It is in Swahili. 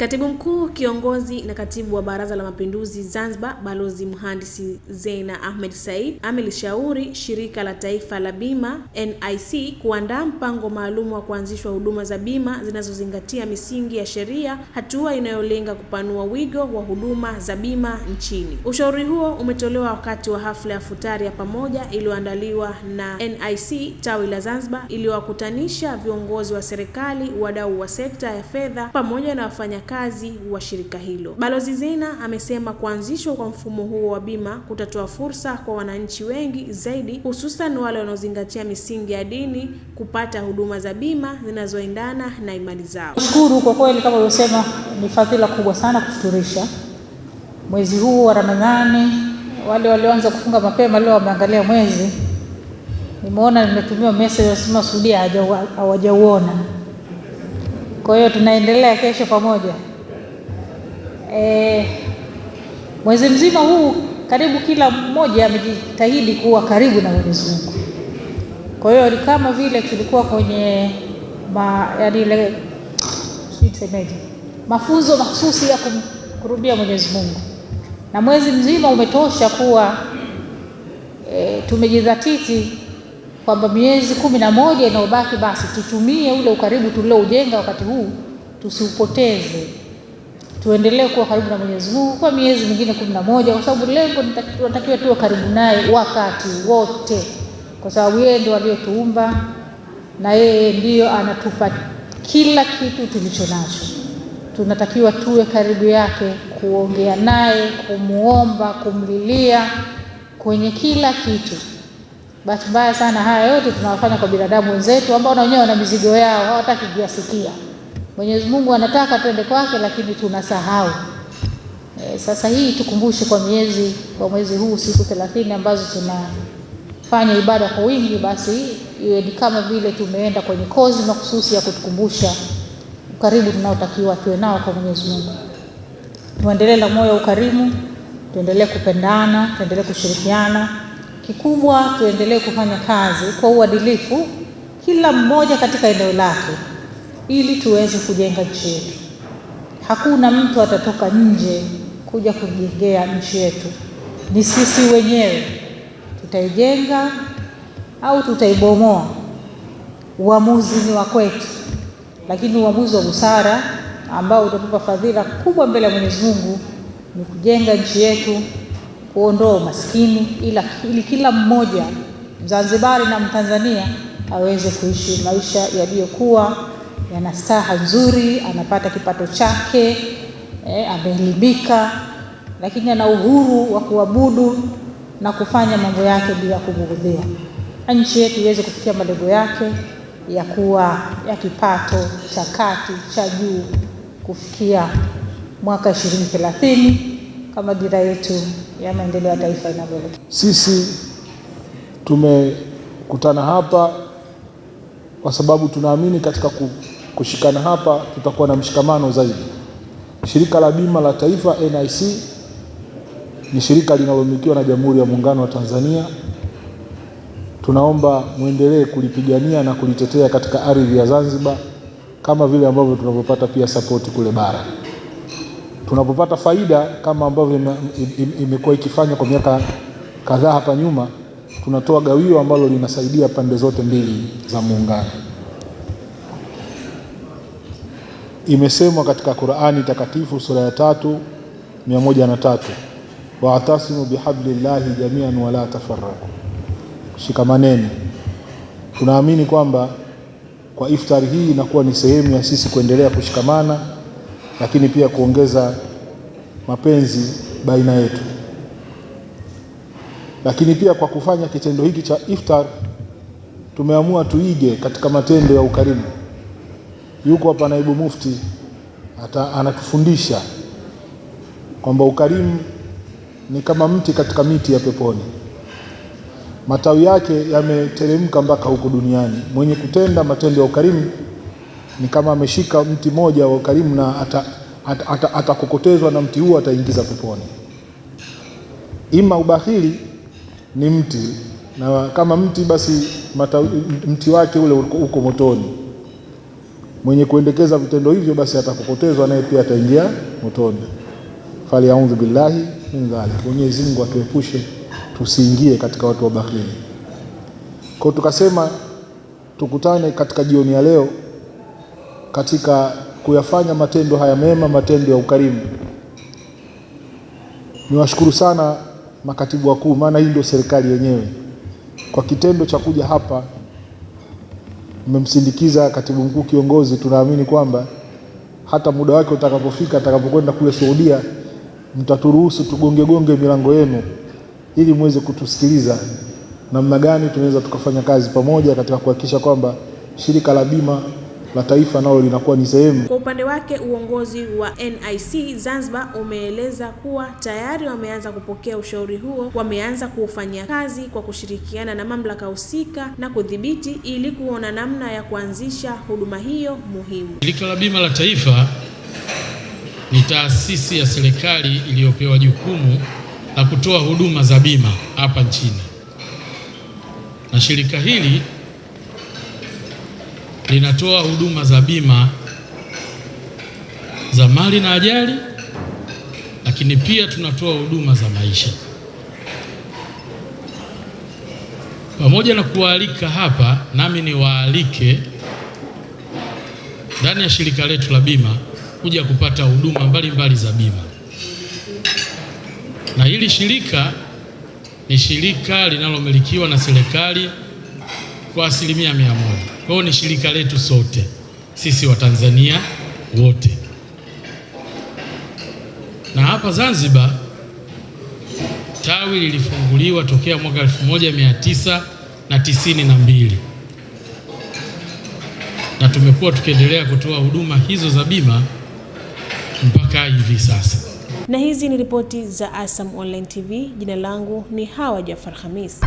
Katibu Mkuu Kiongozi na Katibu wa Baraza la Mapinduzi Zanzibar, Balozi Mhandisi Zena Ahmed Said amelishauri Shirika la Taifa la Bima NIC kuandaa mpango maalum wa kuanzishwa huduma za bima zinazozingatia misingi ya sheria, hatua inayolenga kupanua wigo wa huduma za bima nchini. Ushauri huo umetolewa wakati wa hafla ya futari ya pamoja iliyoandaliwa na NIC tawi la Zanzibar, iliyowakutanisha viongozi wa serikali, wadau wa sekta ya fedha pamoja na wafanyakazi wa shirika hilo. Balozi Zena amesema kuanzishwa kwa mfumo huo wa bima kutatoa fursa kwa wananchi wengi zaidi, hususan wale wanaozingatia misingi ya dini, kupata huduma za bima zinazoendana na imani zao. Shukuru kwa kweli, kama ulivyosema, ni fadhila kubwa sana kufuturisha mwezi huu wa Ramadhani. Wale walioanza kufunga mapema leo wameangalia mwezi. Nimeona nimetumiwa message wasema Saudia hawajauona. Kwa hiyo tunaendelea kesho pamoja. Mwezi mzima huu karibu kila mmoja amejitahidi kuwa karibu na Mwenyezi Mungu. Kwa hiyo ni kama vile tulikuwa kwenye ile mafunzo mahsusi ya kumkurubia Mwenyezi Mungu. Na mwezi mzima umetosha kuwa tumejidhatiti kwamba miezi 11 inayobaki basi tutumie ule ukaribu tulioujenga wakati huu, tusiupoteze. Tuendelee kuwa karibu na Mwenyezi Mungu kwa miezi mingine 11, kwa sababu lengo tunatakiwa tuwe karibu naye wakati wote, kwa sababu yeye ndiye aliyetuumba na yeye ndiyo anatupa kila kitu tulicho nacho. Tunatakiwa tuwe karibu yake, kuongea naye, kumuomba, kumlilia kwenye kila kitu. Bahati mbaya sana haya yote tunawafanya kwa binadamu wenzetu ambao na wenyewe wana mizigo yao, hawataki kuyasikia. Mwenyezi Mungu anataka twende kwake, lakini tunasahau. Sasa hii tukumbushe kwa mwezi huu siku 30 ambazo tunafanya ibada kwa wingi, basi iwe ni kama vile tumeenda kwenye kozi mahususi ya kutukumbusha ukaribu tunaotakiwa tuwe nao kwa Mwenyezi Mungu. Tuendelee na moyo wa ukarimu, tuendelee kupendana, tuendelee kushirikiana. Kikubwa tuendelee kufanya kazi kwa uadilifu, kila mmoja katika eneo lake, ili tuweze kujenga nchi yetu. Hakuna mtu atatoka nje kuja kujengea nchi yetu. Ni sisi wenyewe tutaijenga au tutaibomoa. Uamuzi ni wa kwetu, lakini uamuzi wa busara ambao utatupa fadhila kubwa mbele ya Mwenyezi Mungu ni kujenga nchi yetu, kuondoa umaskini, ili kila mmoja Mzanzibari na Mtanzania aweze kuishi maisha yaliyokuwa yana staha nzuri, anapata kipato chake, ameelimika, lakini ana uhuru wa kuabudu na kufanya mambo yake bila kubughudhiwa. Nchi yetu iweze kufikia malengo yake ya kuwa ya kipato cha kati cha juu kufikia mwaka 2030 kama dira yetu ya maendeleo ya taifa inavyoelekea. Sisi tumekutana hapa kwa sababu tunaamini katika kushikana hapa tutakuwa na mshikamano zaidi. Shirika la Bima la Taifa NIC ni shirika linalomilikiwa na Jamhuri ya Muungano wa Tanzania. Tunaomba muendelee kulipigania na kulitetea katika ardhi ya Zanzibar, kama vile ambavyo tunavyopata pia support kule bara. Tunapopata faida kama ambavyo imekuwa ikifanywa kwa miaka kadhaa hapa nyuma, tunatoa gawio ambalo linasaidia pande zote mbili za muungano. Imesemwa katika Qur'ani takatifu sura ya 3:103, wa'tasimu bihablillahi jami'an wa la tafarraqu, shikamaneni. Tunaamini kwamba kwa iftari hii inakuwa ni sehemu ya sisi kuendelea kushikamana, lakini pia kuongeza mapenzi baina yetu. Lakini pia kwa kufanya kitendo hiki cha iftar, tumeamua tuige katika matendo ya ukarimu. Yuko hapa naibu mufti anatufundisha kwamba ukarimu ni kama mti katika miti ya peponi. Matawi yake yameteremka mpaka huko duniani. Mwenye kutenda matendo ya ukarimu ni kama ameshika mti moja wa ukarimu, na atakokotezwa na mti huo, ataingiza peponi. Ima ubakhili ni mti, na kama mti basi mti wake ule uko motoni. mwenye kuendekeza vitendo hivyo basi atakokotezwa, naye pia ataingia motoni. Falyaudhu billahi min dhalik. Mwenyezi Mungu atuepushe tusiingie katika watu wabakhili. Kwa tukasema tukutane katika jioni ya leo katika kuyafanya matendo haya mema, matendo ya ukarimu. Niwashukuru sana makatibu wakuu, maana hii ndio serikali yenyewe. Kwa kitendo cha kuja hapa mmemsindikiza katibu mkuu kiongozi, tunaamini kwamba hata muda wake utakapofika, atakapokwenda kule Saudia, mtaturuhusu tugonge milango yenu ili muweze kutusikiliza namna gani tunaweza tukafanya kazi pamoja katika kuhakikisha kwamba shirika la bima la taifa nalo linakuwa ni sehemu. Kwa upande wake, uongozi wa NIC Zanzibar umeeleza kuwa tayari wameanza kupokea ushauri huo, wameanza kuufanyia kazi kwa kushirikiana na mamlaka husika na kudhibiti ili kuona namna ya kuanzisha huduma hiyo muhimu. Shirika la bima la taifa ni taasisi ya serikali iliyopewa jukumu la kutoa huduma za bima hapa nchini, na shirika hili linatoa huduma za bima za mali na ajali, lakini pia tunatoa huduma za maisha. Pamoja na kuwaalika hapa, nami niwaalike ndani ya shirika letu la bima kuja kupata huduma mbalimbali za bima. Na hili shirika ni shirika linalomilikiwa na serikali kwa 100%. Kwa hiyo ni shirika letu sote sisi wa Tanzania wote. Na hapa Zanzibar tawi lilifunguliwa tokea mwaka 1992 na tumekuwa tukiendelea kutoa huduma hizo za bima mpaka hivi sasa. Na hizi ni ripoti za ASAM Online TV. Jina langu ni Hawa Jafar Khamis.